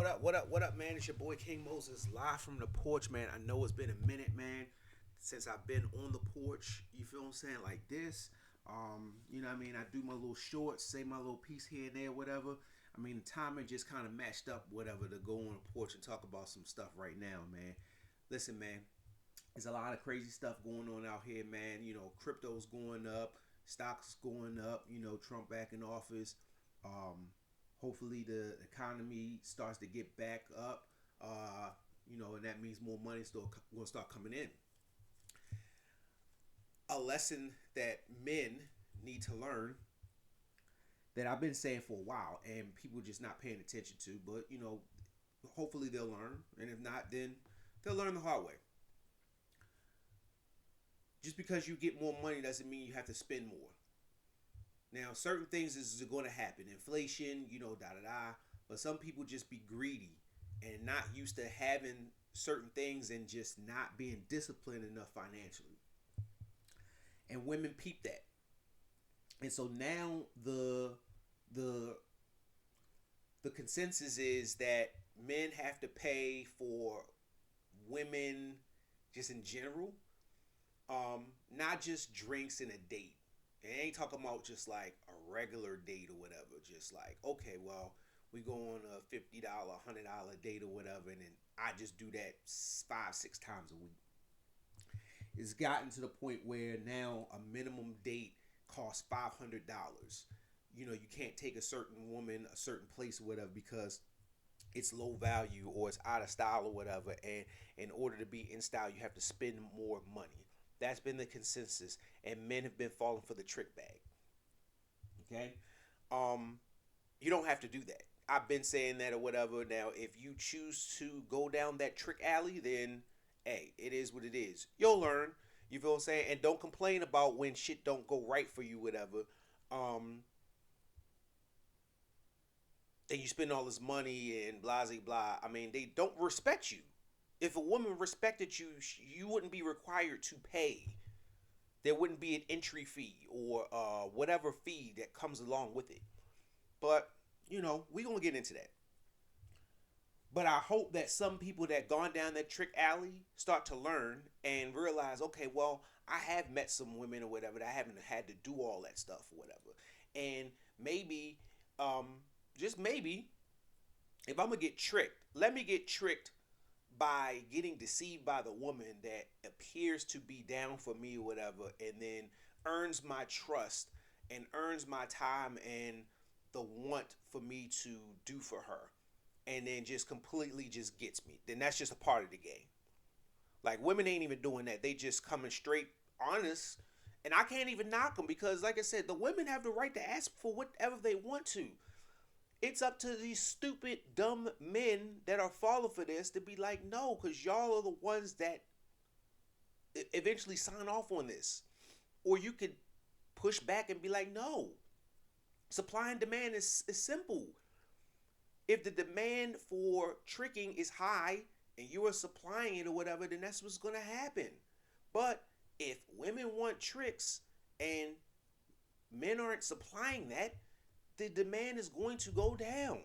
What up? What up? What up, man? It's your boy King Moses, live from the porch, man. I know it's been a minute, man, since I've been on the porch. You feel what I'm saying? Like this. You know what I mean? I do my little shorts, say my little piece here and there, whatever. I mean, the timing just kind of matched up, whatever, to go on the porch and talk about some stuff right now, man. Listen, man, there's a lot of crazy stuff going on out here, man. You know, crypto's going up, stocks going up. You know, Trump back in office. Um, Hopefully, the economy starts to get back up. And that means more money still going to start coming in. A lesson that men need to learn that I've been saying for a while, and people just not paying attention to. But hopefully they'll learn, and if not, then they'll learn the hard way. Just because you get more money doesn't mean you have to spend more. Now, certain things is going to happen. Inflation, da da da. But some people just be greedy and not used to having certain things and just not being disciplined enough financially. And women peep that. And so now the the consensus is that men have to pay for women just in general, not just drinks and a date. And I ain't talking about just like a regular date or whatever. Just like, okay, well, we go on a $50, $100 date or whatever, and then I just do that 5, 6 times a week. It's gotten to the point where now a minimum date costs $500. You can't take a certain woman a certain place or whatever because it's low value or it's out of style or whatever. And in order to be in style, you have to spend more money. That's been the consensus, and men have been falling for the trick bag. Okay, you don't have to do that. I've been saying that or whatever. Now, if you choose to go down that trick alley, then hey, it is what it is. You'll learn. You feel what I'm saying? And don't complain about when shit don't go right for you, whatever. Um, and you spend all this money and blah blah blah. I mean, they don't respect you. If a woman respected you, you wouldn't be required to pay. There wouldn't be an entry fee or whatever fee that comes along with it. But we gonna get into that. But I hope that some people that gone down that trick alley start to learn and realize, okay, well, I have met some women or whatever that I haven't had to do all that stuff or whatever. And maybe, just maybe, if I'm gonna get tricked, let me get tricked by getting deceived by the woman that appears to be down for me or whatever, and then earns my trust and earns my time and the want for me to do for her, and then just completely just gets me. Then that's just a part of the game. Like, women ain't even doing that. They just coming straight honest, and I can't even knock them because, like I said, the women have the right to ask for whatever they want to. It's up to these stupid, dumb men that are falling for this to be like, no, because y'all are the ones that eventually sign off on this. Or you could push back and be like, no. Supply and demand is simple. If the demand for tricking is high and you are supplying it or whatever, then that's what's going to happen. But if women want tricks and men aren't supplying that, the demand is going to go down.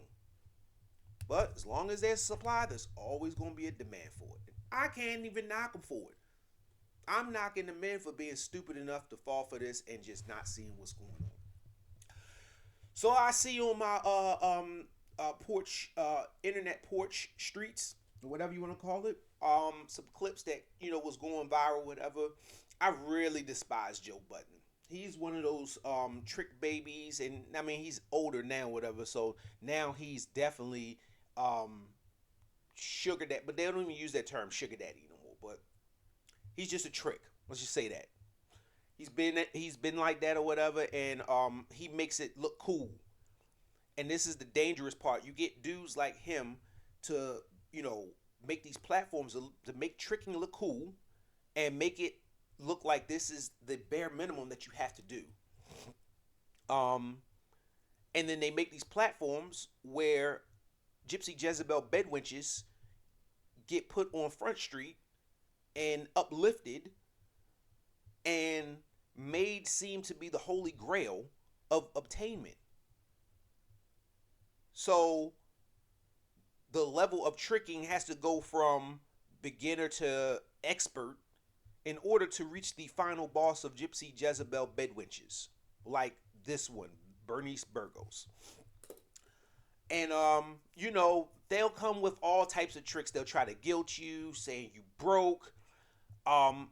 But as long as there's supply, there's always going to be a demand for it. I can't even knock them for it. I'm knocking the men for being stupid enough to fall for this and just not seeing what's going on. So I see on my porch, internet porch streets, or whatever you want to call it, some clips that was going viral, whatever. I really despise Joe Budden. He's one of those trick babies, and I mean he's older now, whatever. So now he's definitely sugar daddy, but they don't even use that term sugar daddy no more. But he's just a trick. Let's just say that he's been like that or whatever, and he makes it look cool. And this is the dangerous part. You get dudes like him to make these platforms to make tricking look cool, and make it look like this is the bare minimum that you have to do. And then they make these platforms where Gypsy Jezebel bedwenches get put on Front Street and uplifted and made seem to be the holy grail of obtainment. So the level of tricking has to go from beginner to expert in order to reach the final boss of Gypsy Jezebel bedwitches, like this one, Bernice Burgos. And they'll come with all types of tricks. They'll try to guilt you, saying you broke.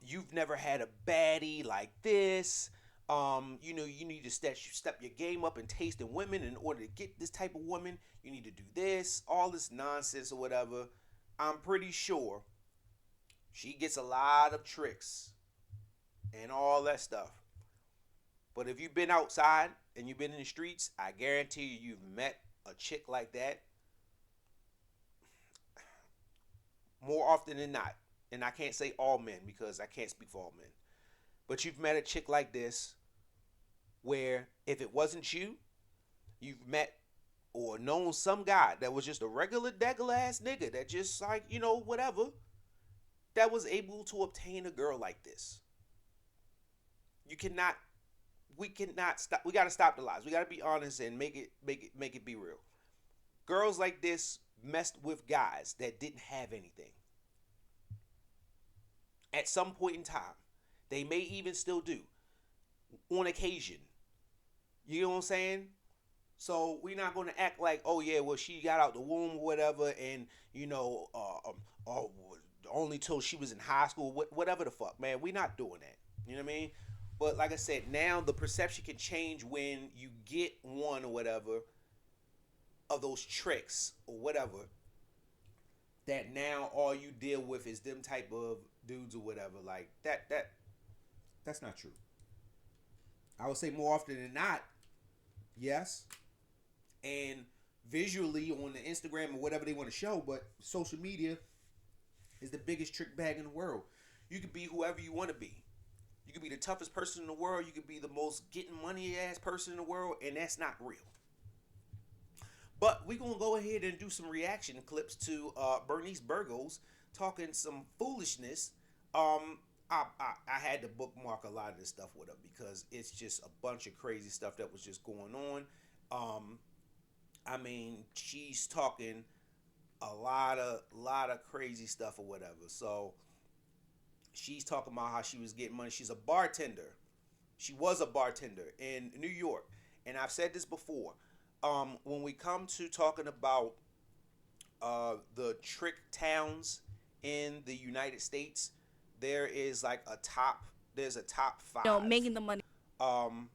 You've never had a baddie like this. You need to step your game up and tasting women in order to get this type of woman. You need to do this, all this nonsense or whatever. I'm pretty sure she gets a lot of tricks and all that stuff. But if you've been outside and you've been in the streets, I guarantee you've met a chick like that more often than not. And I can't say all men because I can't speak for all men. But you've met a chick like this where if it wasn't you, you've met or known some guy that was just a regular degular ass nigga that just like, whatever, that was able to obtain a girl like this. You cannot we cannot stop. We got to stop the lies. We got to be honest and make it be real. Girls like this messed with guys that didn't have anything. At some point in time, they may even still do on occasion. You know what I'm saying? So we're not going to act like, oh yeah, well she got out the womb or whatever, and only till she was in high school, whatever the fuck, man. We're not doing that. You know what I mean? But like I said, now the perception can change when you get one or whatever of those tricks or whatever. That now all you deal with is them type of dudes or whatever. Like that's not true. I would say more often than not, yes. And visually on the Instagram or whatever they want to show, but social media is the biggest trick bag in the world. You can be whoever you want to be. You can be the toughest person in the world. You can be the most getting money ass person in the world, and that's not real. But we're going to go ahead and do some reaction clips to Bernice Burgos talking some foolishness. I had to bookmark a lot of this stuff with her because it's just a bunch of crazy stuff that was just going on. I mean, she's talking a lot of crazy stuff or whatever. So she's talking about how she was getting money. She's a bartender. She was a bartender in New York. And I've said this before. When we come to talking about the trick towns in the United States, there is like there's a top five. Making the money. Um,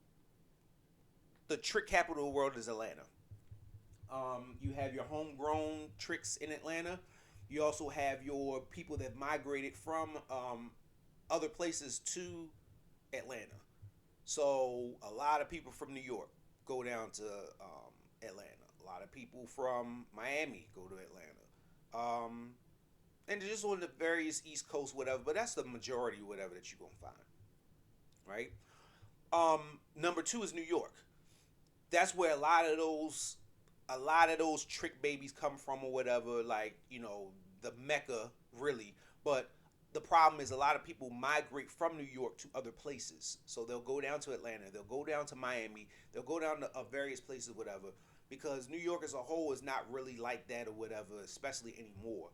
the trick capital of the world is Atlanta. You have your homegrown tricks in Atlanta. You also have your people that migrated from other places to Atlanta. So a lot of people from New York go down to Atlanta. A lot of people from Miami go to Atlanta. And just on the various East Coast, whatever. But that's the majority, whatever, that you're going to find. Right? Number two is New York. That's where a lot of those trick babies come from or whatever, like, the Mecca, really. But the problem is a lot of people migrate from New York to other places. So they'll go down to Atlanta, they'll go down to Miami, they'll go down to various places, whatever, because New York as a whole is not really like that or whatever, especially anymore.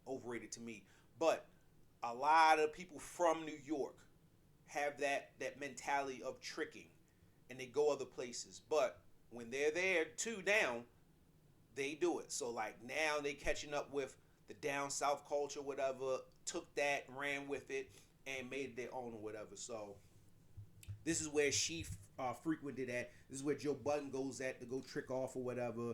Overrated to me. But a lot of people from New York have that mentality of tricking, and they go other places. But when they're there too now, they do it. So like now they catching up with the down south culture, whatever, took that, ran with it, and made it their own or whatever. So this is where she frequented at. This is where Joe Budden goes at to go trick off or whatever.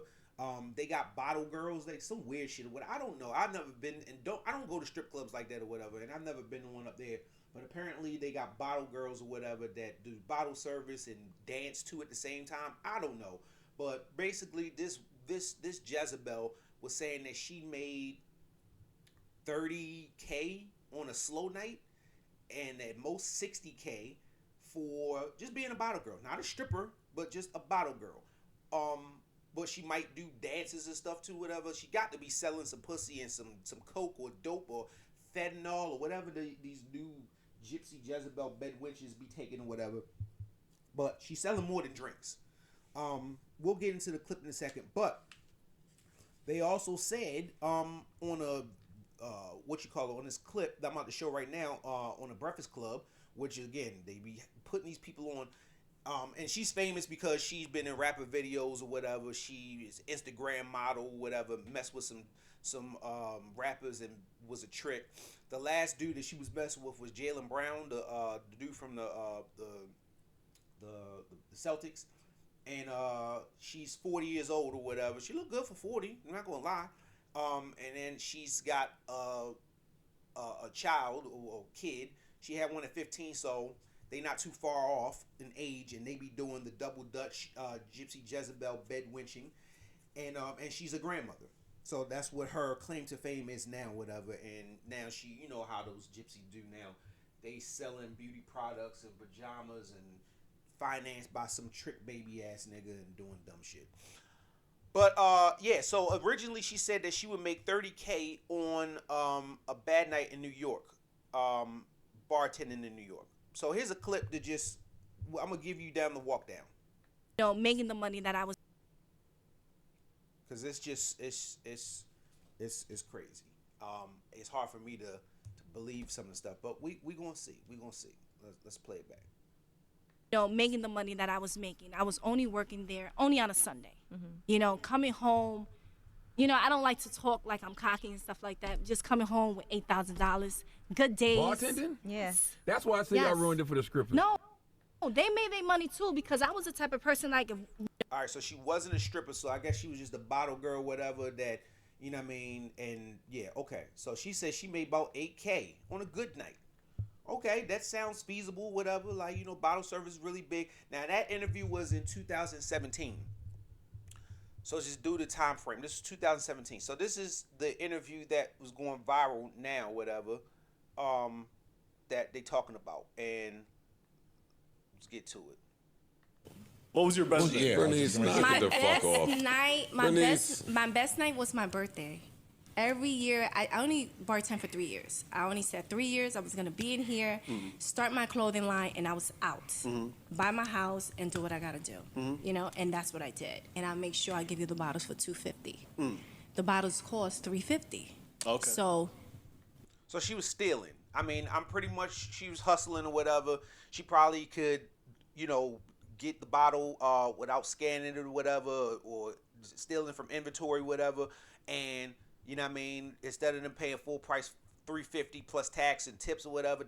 They got bottle girls, like some weird shit or whatever. I don't know. I've never been, and I don't go to strip clubs like that or whatever, and I've never been to one up there. But apparently they got bottle girls or whatever that do bottle service and dance too at the same time. I don't know. But basically this Jezebel was saying that she made $30K on a slow night and at most $60K for just being a bottle girl. Not a stripper, but just a bottle girl. But she might do dances and stuff too, whatever. She got to be selling some pussy and some coke or dope or fentanyl or whatever these new gypsy Jezebel bed witches be taking or whatever. But she's selling more than drinks. We'll get into the clip in a second. But They also said on a what you call it, on this clip that I'm about to show right now on the Breakfast Club, which again they be putting these people on. And she's famous because she's been in rapper videos or whatever. She is Instagram model, whatever. Messed with some rappers and was a trick. The last dude that she was messing with was Jaylen Brown, the dude from the Celtics, and she's 40 years old or whatever. She looked good for 40. I'm not gonna lie. And then she's got a child or a kid. She had one at 15, so they not too far off in age, and they be doing the double Dutch Gypsy Jezebel bed winching, and she's a grandmother. So that's what her claim to fame is now, whatever. And now she, you know how those gypsies do now. They selling beauty products and pajamas and financed by some trick baby ass nigga and doing dumb shit. But yeah, so originally she said that she would make $30K on a bad night in New York, bartending in New York. So here's a clip to just, I'm gonna give you down the walk down. You know, making the money that I was. Cause it's just it's crazy. It's hard for me to believe some of the stuff, but we gonna see. Let's play it back. You know, making the money that I was making. I was only working there only on a Sunday. Mm-hmm. You know, coming home. You know, I don't like to talk like I'm cocky and stuff like that. Just coming home with $8,000. Good days. Bartending? Yes. That's why I say y'all ruined it for the scripters. No, they made their money too because I was the type of person like. All right, so she wasn't a stripper, so I guess she was just a bottle girl, whatever. That, you know what I mean? And yeah, okay. So she said she made about $8K on a good night. Okay, that sounds feasible, whatever. Like, you know, bottle service is really big. Now that interview was in 2017. So just do the time frame. This is 2017. So this is the interview that was going viral now, whatever, that they talking about. And let's get to it. What was your best night? Yeah. Bernice, My best night was my birthday. Every year, I only bartend for 3 years. I only said 3 years I was gonna be in here, start my clothing line, and I was out. Buy my house and do what I gotta do. You know, and that's what I did. And I make sure I give you the bottles for $250. The bottles cost $350. Okay. So she was stealing. I mean, I'm pretty much, she was hustling or whatever. She probably could, you know, get the bottle without scanning it or whatever, or stealing from inventory, whatever, and you know what I mean, instead of them paying full price $350 plus tax and tips or whatever,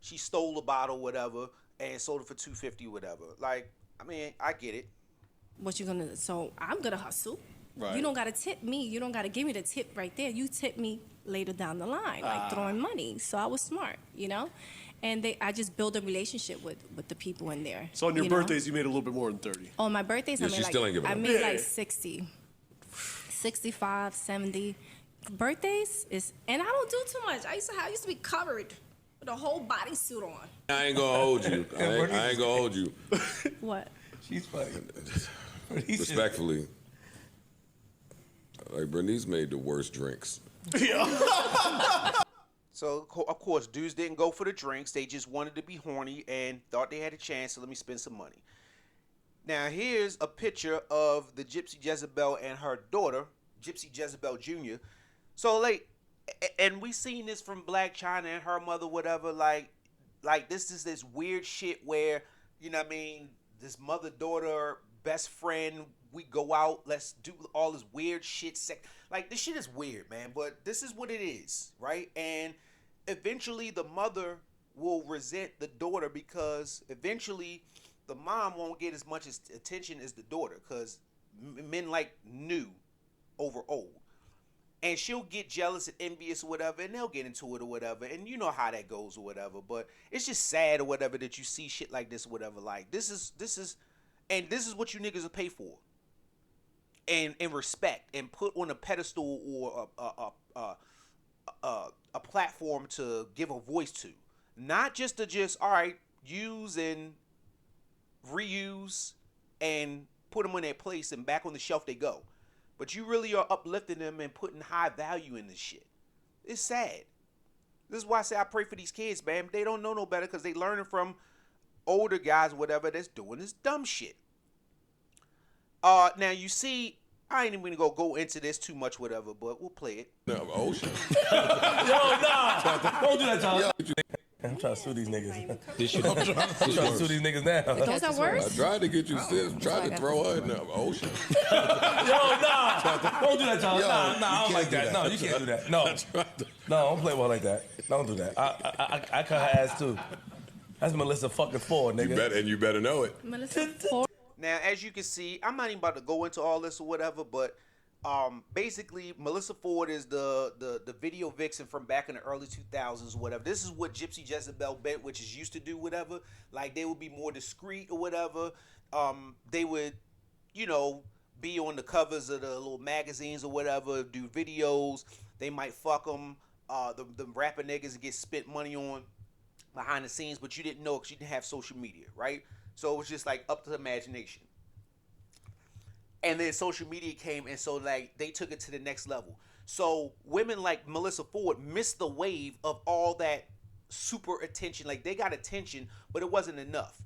she stole a bottle, whatever, and sold it for $250, whatever. Like, I mean, I get it. What you gonna? So I'm gonna hustle. Right. You don't gotta tip me. You don't gotta give me the tip right there. You tip me later down the line, like throwing money. So I was smart, you know. And I just built a relationship with the people in there. So on your birthdays, you made a little bit more than 30. On my birthdays, Yeah, I made she's still ain't giving I up. made like 60, 65, 70. Birthdays is, and I don't do too much. I used to be covered with a whole bodysuit on. I ain't gonna hold you. I ain't gonna hold you. What? She's funny. Respectfully. Like, Bernice made the worst drinks. So, of course, dudes didn't go for the drinks. They just wanted to be horny and thought they had a chance, so let me spend some money. Now, here's a picture of the Gypsy Jezebel and her daughter, Gypsy Jezebel Jr. So, like, and we seen this from Black China and her mother, whatever. Like this is this weird shit where, you know what I mean, this mother-daughter, best friend, we go out, let's do all this weird shit. Like, this shit is weird, man, but this is what it is, right? And eventually the mother will resent the daughter because eventually the mom won't get as much attention as the daughter because men like new over old. And she'll get jealous and envious or whatever, and they'll get into it or whatever. And you know how that goes or whatever. But it's just sad or whatever that you see shit like this or whatever. Like, this is what you niggas will pay for. And respect and put on a pedestal or a platform to give a voice to. Not just to all right, use and reuse and put them in their place and back on the shelf they go. But you really are uplifting them and putting high value in this shit. It's sad. This is why I say I pray for these kids, man. They don't know no better because they learning from older guys, whatever, that's doing this dumb shit. Now you see I ain't even gonna go into this too much, whatever, but we'll play it. No, ocean. Yo, nah. Don't do that, John. I'm trying to sue these niggas. I'm trying to sue these niggas now. Those are I worse. tried to get you to try to throw her in the ocean. Yo, nah. Don't do that, John. Nah, I don't like that. No, you can't do that. No, don't play well like that. Don't do that. I cut her ass too. That's Melissa fucking Ford, nigga. You better know it. Melissa Ford. Now, as you can see, I'm not even about to go into all this or whatever, but basically, Melissa Ford is the video vixen from back in the early 2000s or whatever. This is what Gypsy Jezebel Bent, which is used to do, whatever. Like, they would be more discreet or whatever. They would, be on the covers of the little magazines or whatever, do videos. They might fuck them. The rapper niggas get spent money on behind the scenes, but you didn't know because you didn't have social media, right? So it was just like up to the imagination. And then social media came, and so like they took it to the next level. So women like Melissa Ford missed the wave of all that super attention. Like they got attention, but it wasn't enough,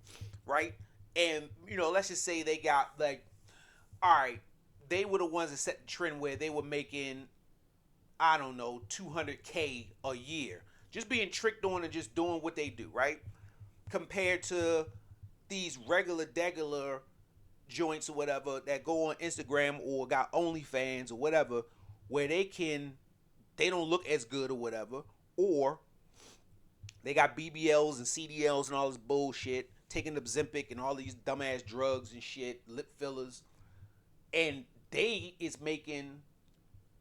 right? And let's just say they got like, all right, they were the ones that set the trend where they were making, I don't know, $200K a year, just being tricked on and just doing what they do, right? Compared to these regular joints or whatever that go on Instagram or got OnlyFans or whatever, where they don't look as good or whatever, or they got BBLs and CDLs and all this bullshit, taking Ozempic and all these dumbass drugs and shit, lip fillers, and they is making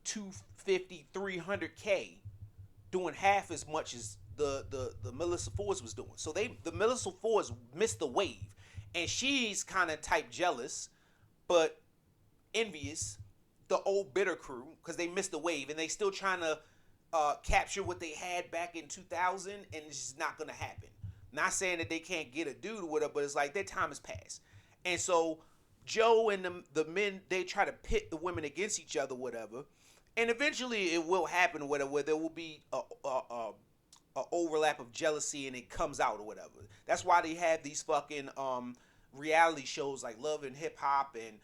$250, $300K, doing half as much as the Melissa Fords was doing. So the Melissa Fords missed the wave, and she's kind of type jealous, but envious, the old bitter crew, because they missed the wave, and they still trying to capture what they had back in 2000, and it's just not gonna happen. Not saying that they can't get a dude or whatever, but it's like their time has passed, and so Joe and the men, they try to pit the women against each other, whatever, and eventually it will happen or whatever, where there will be a overlap of jealousy and it comes out or whatever. That's why they have these fucking reality shows like Love and Hip Hop and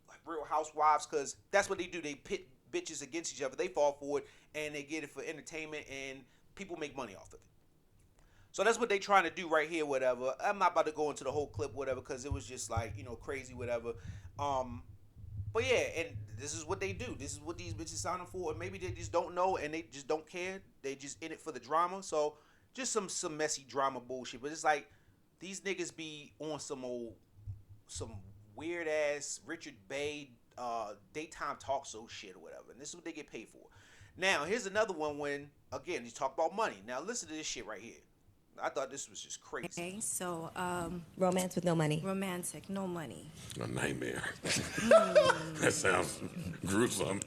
like Real Housewives, because that's what they do. They pit bitches against each other. They fall for it and they get it for entertainment, and people make money off of it. So that's what they trying to do right here, whatever. I'm not about to go into the whole clip, whatever, because it was just like, crazy, whatever. But yeah, and this is what they do. This is what these bitches signing for. Maybe they just don't know and they just don't care. They just in it for the drama. So just some messy drama bullshit. But it's like these niggas be on some weird ass Richard Bay daytime talk show shit or whatever. And this is what they get paid for. Now here's another one when again you talk about money. Now listen to this shit right here. I thought this was just crazy. Okay, so romance with no money. Romantic, no money. A nightmare. That sounds gruesome.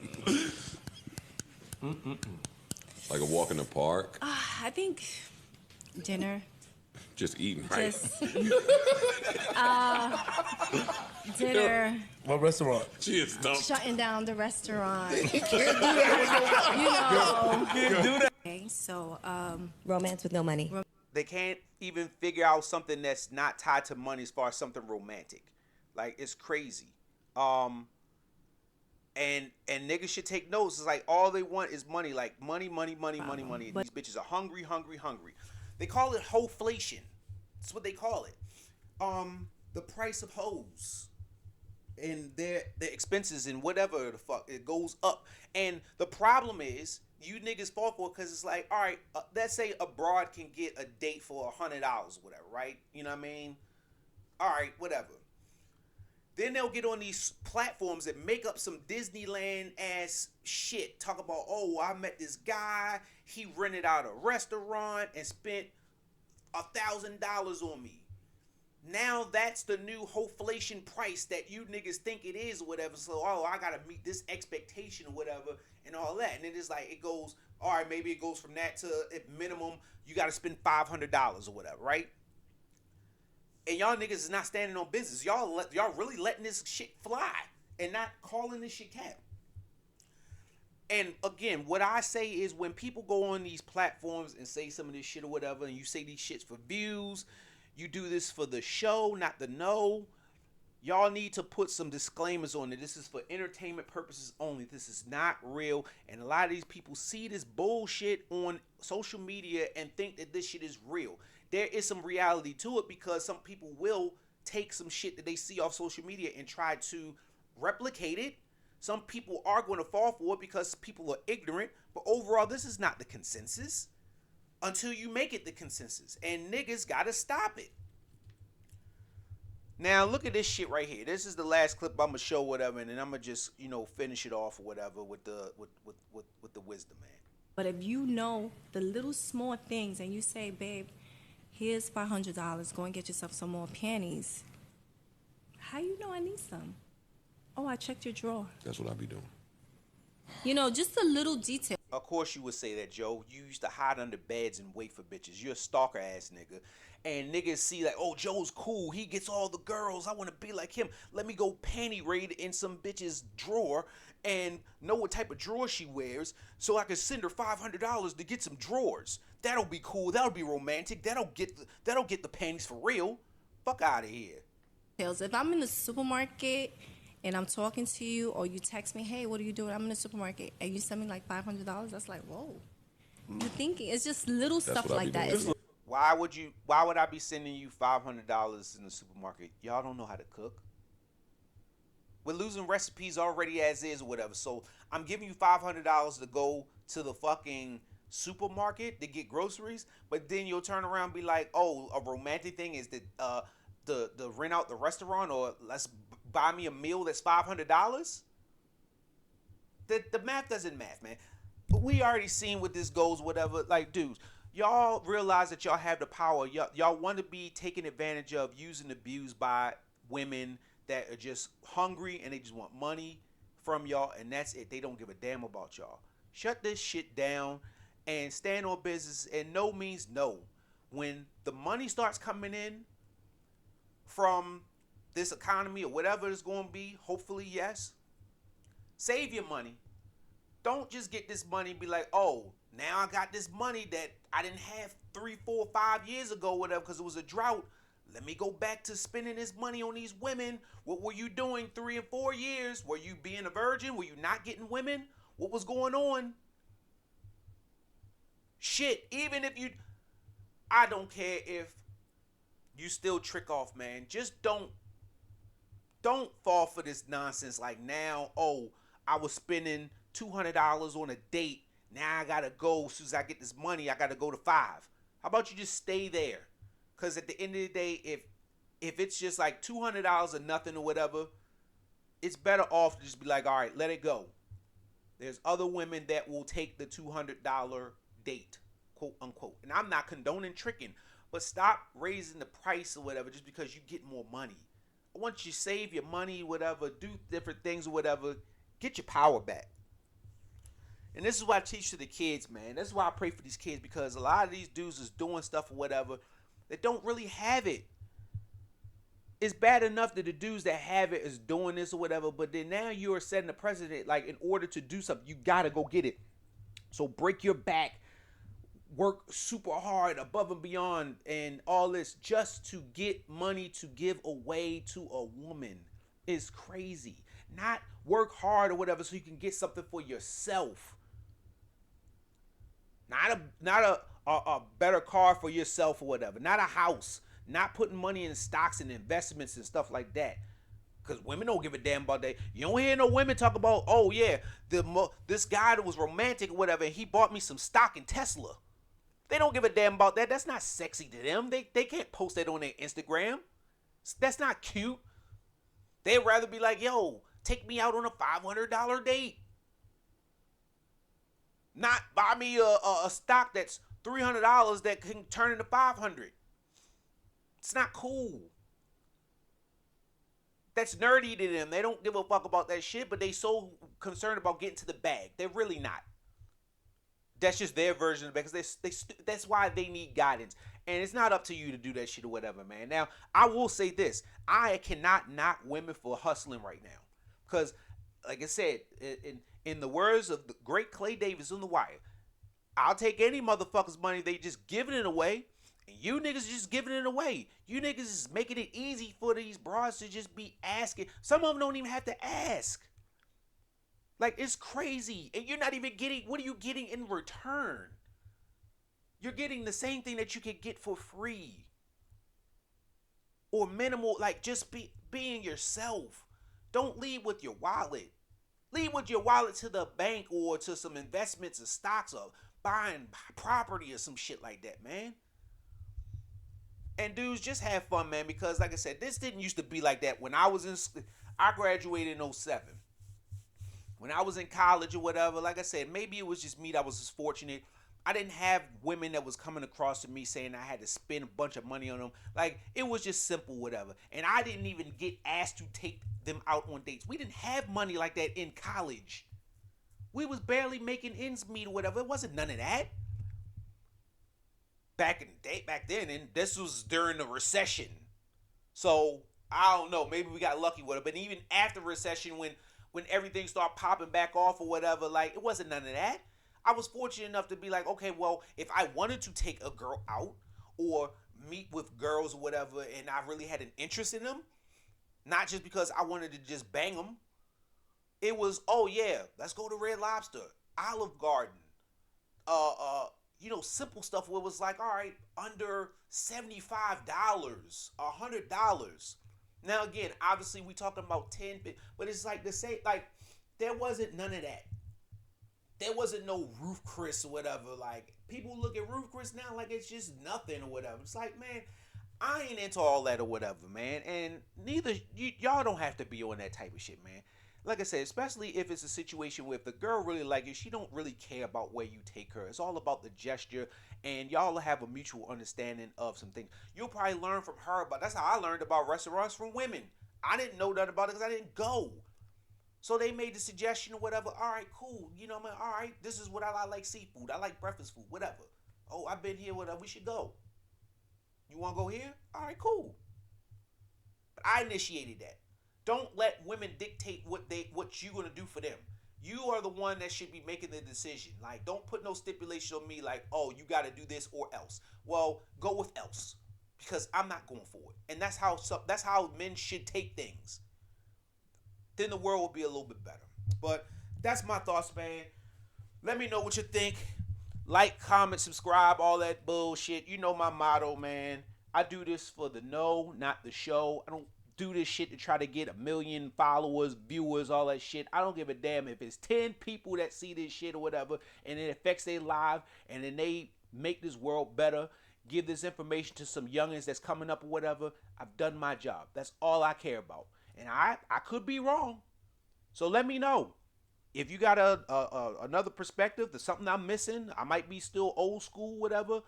Like a walk in the park. I think dinner. Just eating, right? Just dinner. What restaurant? She is dumb. Shutting down the restaurant. Can't do that. Okay, so Romance with no money. They can't even figure out something that's not tied to money as far as something romantic. Like, it's crazy. And niggas should take notes. It's like all they want is money. Like money. And these bitches are hungry. They call it Hoeflation. That's what they call it. The price of hoes and their expenses and whatever the fuck, it goes up. And the problem is, you niggas fall for it because it's like, all right, let's say a broad can get a date for $100 or whatever, right? You know what I mean? All right, whatever. Then they'll get on these platforms that make up some Disneyland ass shit. Talk about, oh, I met this guy. He rented out a restaurant and spent $1,000 on me. Now that's the new Hoeflation price that you niggas think it is or whatever. So, oh, I gotta meet this expectation or whatever and all that. And it is like, it goes, all right, maybe it goes from that to at minimum, you gotta spend $500 or whatever, right? And y'all niggas is not standing on business. Y'all really letting this shit fly and not calling this shit cap. And again, what I say is when people go on these platforms and say some of this shit or whatever, and you say these shits for views, you do this for the show, not the know, Y'all need to put some disclaimers on it. This is for entertainment purposes only. This is not real. And a lot of these people see this bullshit on social media and think that this shit is real. There is some reality to it because some people will take some shit that they see off social media and try to replicate it. Some people are going to fall for it because people are ignorant. But overall, this is not the consensus until you make it the consensus. And niggas got to stop it. Now look at this shit right here. This is the last clip I'm gonna show, whatever, and then I'm gonna just finish it off or whatever with the wisdom, man. But if you know the little small things and you say, babe, here's $500, go and get yourself some more panties. How you know I need some? Oh, I checked your drawer. That's what I be doing. Just a little detail. Of course you would say that, Joe. You used to hide under beds and wait for bitches. You're a stalker ass nigga. And niggas see like, oh, Joe's cool. He gets all the girls. I want to be like him. Let me go panty raid in some bitch's drawer and know what type of drawer she wears so I can send her $500 to get some drawers. That'll be cool. That'll be romantic. That'll get the panties for real. Fuck out of here. If I'm in the supermarket and I'm talking to you or you text me, hey, what are you doing? I'm in the supermarket and you send me like $500, that's like, whoa. You're thinking. It's just little stuff like that. Why would I be sending you $500 in the supermarket? Y'all don't know how to cook. We're losing recipes already as is or whatever. So I'm giving you $500 to go to the fucking supermarket to get groceries, but then you'll turn around and be like, oh, a romantic thing is that the rent out the restaurant or let's buy me a meal that's $500. The math doesn't math, man. But we already seen what this goes, whatever. Like, dudes, y'all realize that y'all have the power. Y'all want to be taken advantage of, used and abused by women that are just hungry and they just want money from y'all, and that's it. They don't give a damn about y'all. Shut this shit down and stand on business, and no means no. When the money starts coming in from this economy or whatever it's going to be, hopefully, yes, save your money. Don't just get this money and be like, oh, now I got this money that I didn't have 3, 4, 5 years ago, whatever, because it was a drought. Let me go back to spending this money on these women. What were you doing 3 and 4 years? Were you being a virgin? Were you not getting women? What was going on? Shit, even if you... I don't care if you still trick off, man. Just don't fall for this nonsense. Like now, oh, I was spending $200 on a date. Now I gotta go. As soon as I get this money, I gotta go to 5. How about you just stay there? Because at the end of the day, if it's just like $200 or nothing or whatever, it's better off to just be like, all right, let it go. There's other women that will take the $200 date, quote unquote. And I'm not condoning tricking, but stop raising the price or whatever just because you get more money. Once you save your money, whatever, do different things or whatever, get your power back. And this is what I teach to the kids, man. This is why I pray for these kids, because a lot of these dudes is doing stuff or whatever that don't really have it. It's bad enough that the dudes that have it is doing this or whatever, but then now you are setting the precedent, like in order to do something, you gotta go get it. So break your back, work super hard above and beyond and all this just to get money to give away to a woman is crazy. Not work hard or whatever so you can get something for yourself. Not a better car for yourself or whatever. Not a house. Not putting money in stocks and investments and stuff like that. Because women don't give a damn about that. You don't hear no women talk about, oh yeah, this guy that was romantic or whatever, and he bought me some stock in Tesla. They don't give a damn about that. That's not sexy to them. They can't post that on their Instagram. That's not cute. They'd rather be like, yo, take me out on a $500 date. Not buy me a stock that's $300 that can turn into $500. It's not cool. That's nerdy to them. They don't give a fuck about that shit, but they so concerned about getting to the bag. They're really not. That's just their version of it, because that's why they need guidance. And it's not up to you to do that shit or whatever, man. Now, I will say this. I cannot knock women for hustling right now. Because, like I said, in the words of the great Clay Davis on The Wire, I'll take any motherfucker's money. They just giving it away. And you niggas just giving it away. You niggas is making it easy for these broads to just be asking. Some of them don't even have to ask. Like, it's crazy. And you're not even getting, what are you getting in return? You're getting the same thing that you could get for free. Or minimal, like just being yourself. Don't leave with your wallet. Leave with your wallet to the bank or to some investments or stocks or buying property or some shit like that, man. And dudes, just have fun, man, because like I said, this didn't used to be like that when I was I graduated in 07. When I was in college or whatever, like I said, maybe it was just me that was just fortunate. I didn't have women that was coming across to me saying I had to spend a bunch of money on them. Like, it was just simple, whatever. And I didn't even get asked to take them out on dates. We didn't have money like that in college. We was barely making ends meet or whatever. It wasn't none of that. Back then, and this was during the recession. So, I don't know, maybe we got lucky with it. But even after recession, when everything started popping back off or whatever, like, it wasn't none of that. I was fortunate enough to be like, okay, well, if I wanted to take a girl out or meet with girls or whatever, and I really had an interest in them, not just because I wanted to just bang them, it was, oh yeah, let's go to Red Lobster, Olive Garden, simple stuff where it was like, all right, under $75, $100. Now again, obviously we talking about 10, but it's like the same, like there wasn't none of that. There wasn't no Ruth Chris or whatever. Like, people look at Ruth Chris now like it's just nothing or whatever. It's like, man, I ain't into all that or whatever, man. And neither, y'all don't have to be on that type of shit, man. Like I said, especially if it's a situation where if the girl really like you, she don't really care about where you take her. It's all about the gesture, and y'all have a mutual understanding of some things. You'll probably learn from her, but that's how I learned about restaurants from women. I didn't know nothing about it because I didn't go. So they made the suggestion or whatever. All right, cool. You know, man, all right, this is what I like seafood. I like breakfast food, whatever. Oh, I've been here, whatever. We should go. You want to go here? All right, cool. But I initiated that. Don't let women dictate what you're going to do for them. You are the one that should be making the decision. Like, don't put no stipulation on me like, oh, you got to do this or else. Well, go with else. Because I'm not going for it. And that's how men should take things. Then the world will be a little bit better. But that's my thoughts, man. Let me know what you think. Like, comment, subscribe, all that bullshit. You know my motto, man. I do this for the know, not the show. I don't do this shit to try to get 1 million followers, viewers, all that shit. I don't give a damn if it's 10 people that see this shit or whatever, and it affects their life, and then they make this world better, give this information to some youngins that's coming up or whatever. I've done my job. That's all I care about. And I could be wrong. So let me know. If you got another perspective, there's something I'm missing, I might be still old school, whatever,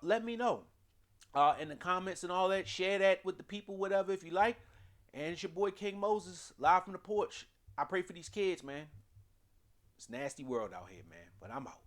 let me know. In the comments and all that. Share that with the people, whatever, if you like. And it's your boy King Moses, live from the porch. I pray for these kids, man. It's a nasty world out here, man. But I'm out.